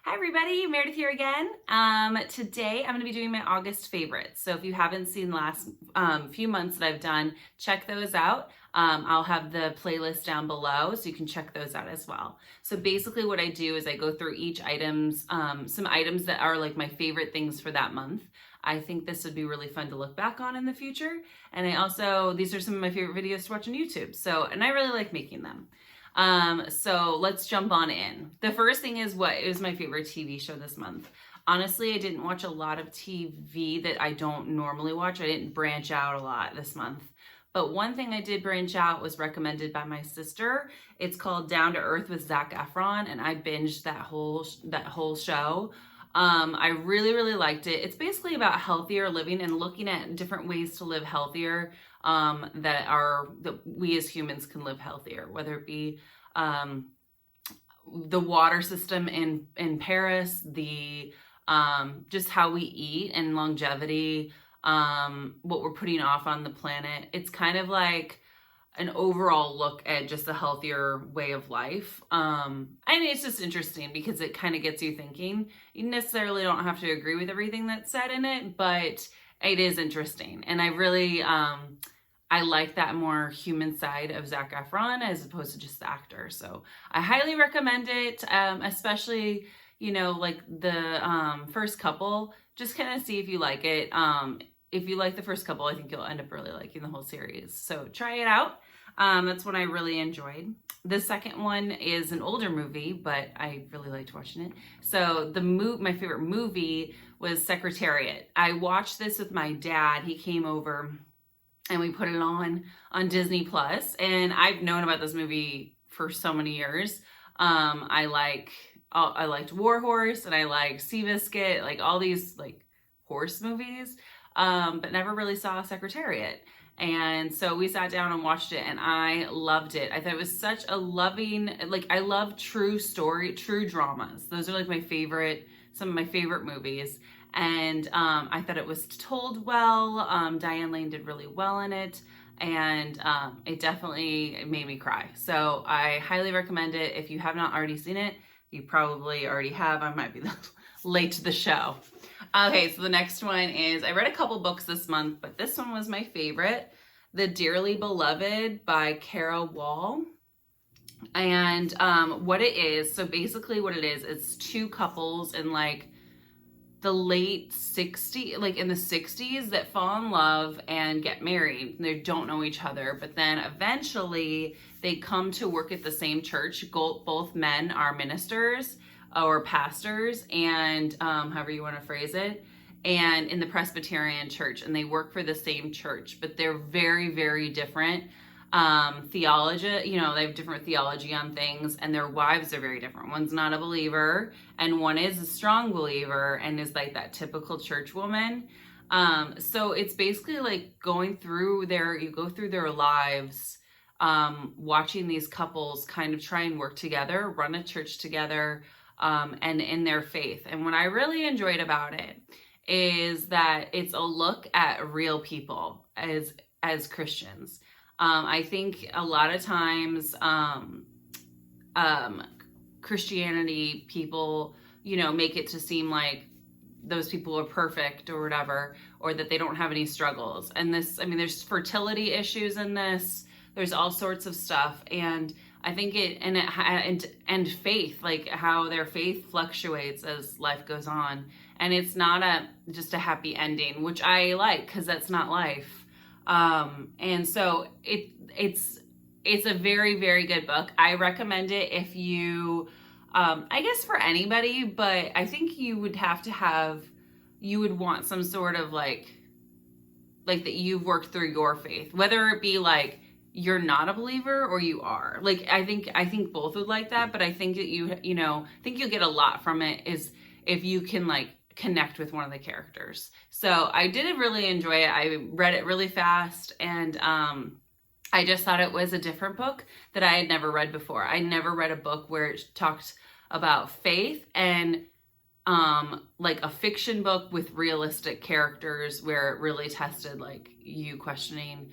Hi everybody, Meredith here again. Today I'm going to be doing my August favorites. So if you haven't seen the last few months that I've done, check those out. I'll have the playlist down below so you can check those out as well. So basically what I do is I go through each items, some items that are like my favorite things for that month. I think this would be really fun to look back on in the future. And these are some of my favorite videos to watch on YouTube. And I really like making them. So let's jump on in. The first thing is what is my favorite TV show this month. Honestly, I didn't watch a lot of TV that I don't normally watch. I didn't branch out a lot this month. But one thing I did branch out was recommended by my sister. It's called Down to Earth with Zac Efron, and I binged that whole show. I really liked it. It's basically about healthier living and looking at different ways to live healthier, that we as humans can live healthier, whether it be the water system in Paris, just how we eat and longevity, what we're putting off on the planet. It's kind of like an overall look at just a healthier way of life. And it's just interesting because it kind of gets you thinking. You necessarily don't have to agree with everything that's said in it, but it is interesting. And I really, I like that more human side of Zac Efron as opposed to just the actor. So I highly recommend it, especially, like the first couple. Just kind of see if you like it. If you like the first couple, I think you'll end up really liking the whole series. So try it out. That's one I really enjoyed. The second one is an older movie, but I really liked watching it. So my favorite movie was Secretariat. I watched this with my dad. He came over and we put it on Disney Plus. And I've known about this movie for so many years. I liked War Horse and I liked Seabiscuit, like all these like horse movies, but never really saw Secretariat. And so we sat down and watched it and I loved it. I thought it was such a loving, I love true dramas. Those are like some of my favorite movies. And I thought it was told well. Diane Lane did really well in it. And it definitely made me cry. So I highly recommend it. If you have not already seen it, you probably already have. I might be late to the show. Okay, so the next one is, I read a couple books this month, but this one was my favorite. The Dearly Beloved by Kara Wall. And what it is, so basically what it is, it's two couples in like the late 60s, like in the 60s, that fall in love and get married. They don't know each other, but then eventually they come to work at the same church. Both men are ministers or pastors, and however you want to phrase it, and in the Presbyterian church, and they work for the same church, but they're very different theology. They have different theology on things, and their wives are very different. One's not a believer and one is a strong believer and is like that typical church woman. So it's basically like you go through their lives, watching these couples kind of try and work together, run a church together, and in their faith. And what I really enjoyed about it is that it's a look at real people as Christians. I think a lot of times Christianity people, make it to seem like those people are perfect or whatever, or that they don't have any struggles. And there's fertility issues in this. There's all sorts of stuff. And I think and faith, like how their faith fluctuates as life goes on. And it's not just a happy ending, which I like, because that's not life. And so it's a very good book. I recommend it if you, I guess for anybody, but I think you would want some sort of like that you've worked through your faith, whether it be like you're not a believer or you are. Like, I think both would like that, but I think that I think you'll get a lot from it is if you can like connect with one of the characters. So I did really enjoy it. I read it really fast, and I just thought it was a different book that I had never read before. I never read a book where it talked about faith and like a fiction book with realistic characters, where it really tested like you questioning,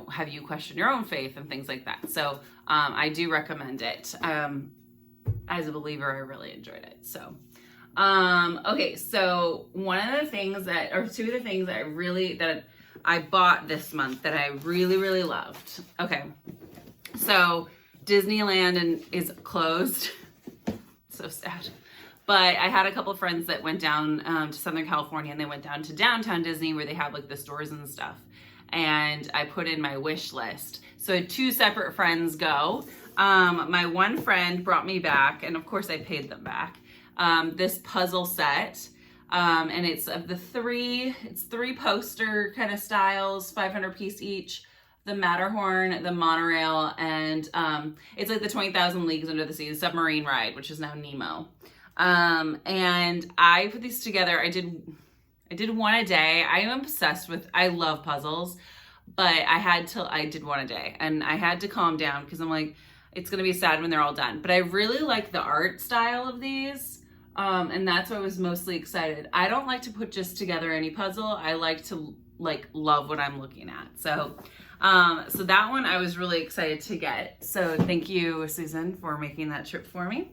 have you questioned your own faith and things like that. So I do recommend it. As a believer, I really enjoyed it. So Okay, so one of the things that, or two of the things that I bought this month that I really, really loved. Okay, so Disneyland is closed. So sad. But I had a couple friends that went down to Southern California, and they went down to downtown Disney where they have like the stores and stuff. And I put in my wish list. So I had two separate friends go. My one friend brought me back, and of course I paid them back, this puzzle set. And it's three poster kind of styles, 500 piece each. The Matterhorn, the monorail, and it's like the 20,000 Leagues Under the Sea, the submarine ride, which is now Nemo. And I put these together. I did one a day. I am obsessed with, I love puzzles, but I did one a day, and I had to calm down because I'm like, it's going to be sad when they're all done. But I really like the art style of these. And that's why I was mostly excited. I don't like to put just together any puzzle. I like to love what I'm looking at. So that one I was really excited to get. So thank you, Susan, for making that trip for me.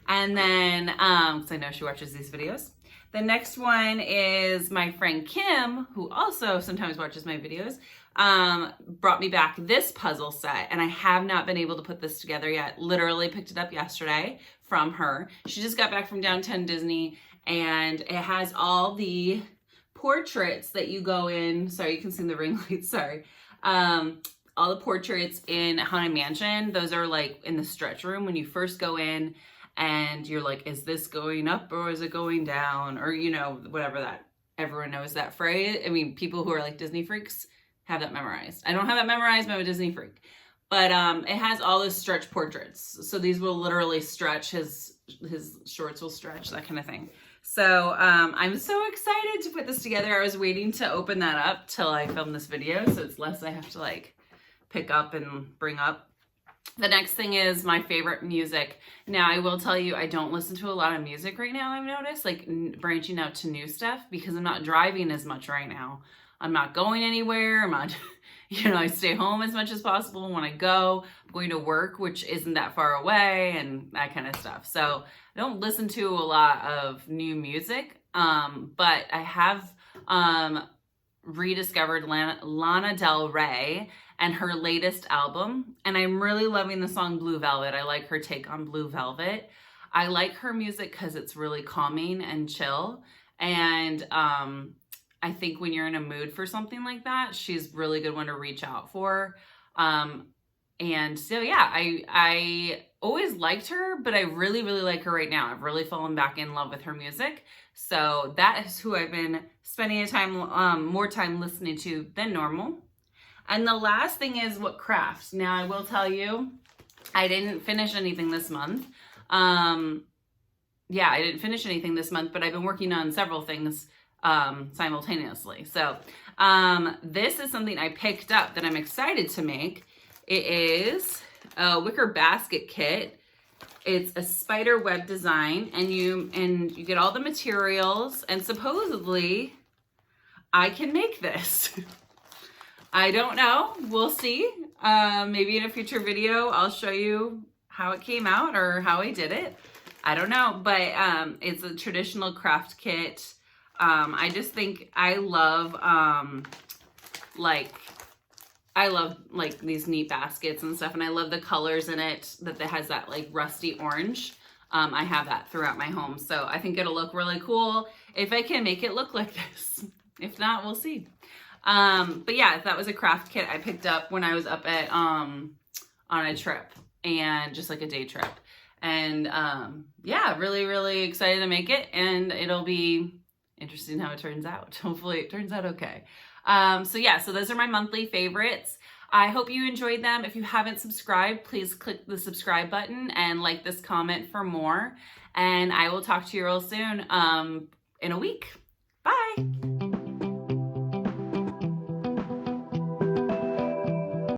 And then, because I know she watches these videos. The next one is my friend Kim, who also sometimes watches my videos, brought me back this puzzle set, and I have not been able to put this together yet. Literally picked it up yesterday from her. She just got back from downtown Disney, and it has all the portraits that you go in. Sorry, you can see the ring lights, sorry. All the portraits in Haunted Mansion, those are like in the stretch room when you first go in, and you're like, is this going up or is it going down? Or, you know, whatever that, everyone knows that phrase. I mean, people who are like Disney freaks have that memorized. I don't have that memorized, but I'm a Disney freak. But it has all those stretch portraits. So these will literally stretch, his shorts will stretch, that kind of thing. So I'm so excited to put this together. I was waiting to open that up till I film this video, so it's less I have to like pick up and bring up. The next thing is my favorite music. Now, I will tell you, I don't listen to a lot of music right now, I've noticed, like branching out to new stuff, because I'm not driving as much right now. I'm not going anywhere. I'm not, you know, I stay home as much as possible. When I go, I'm going to work, which isn't that far away, and that kind of stuff. So I don't listen to a lot of new music, but I have rediscovered Lana Del Rey and her latest album, and I'm really loving the song Blue Velvet. I like her take on Blue Velvet. I like her music because it's really calming and chill, and I think when you're in a mood for something like that, she's really good one to reach out for. And so yeah, I always liked her, but I really, really like her right now. I've really fallen back in love with her music. So that is who I've been spending more time listening to than normal. And the last thing is what crafts. Now, I will tell you, I didn't finish anything this month. Yeah, I didn't finish anything this month, but I've been working on several things simultaneously. So this is something I picked up that I'm excited to make. It is a wicker basket kit. It's a spider web design, and you get all the materials, and supposedly I can make this. I don't know. We'll see. Maybe in a future video, I'll show you how it came out or how I did it. I don't know, but it's a traditional craft kit. I just think I love these neat baskets and stuff, and I love the colors in it that has that like rusty orange. I have that throughout my home, so I think it'll look really cool if I can make it look like this. If not, we'll see. But yeah, that was a craft kit I picked up when I was up at on a trip, and just like a day trip, and yeah, really, really excited to make it, and it'll be interesting how it turns out. Hopefully it turns out okay. So yeah, so those are my monthly favorites. I hope you enjoyed them. If you haven't subscribed, please click the subscribe button and like this comment for more, and I will talk to you real soon in a week.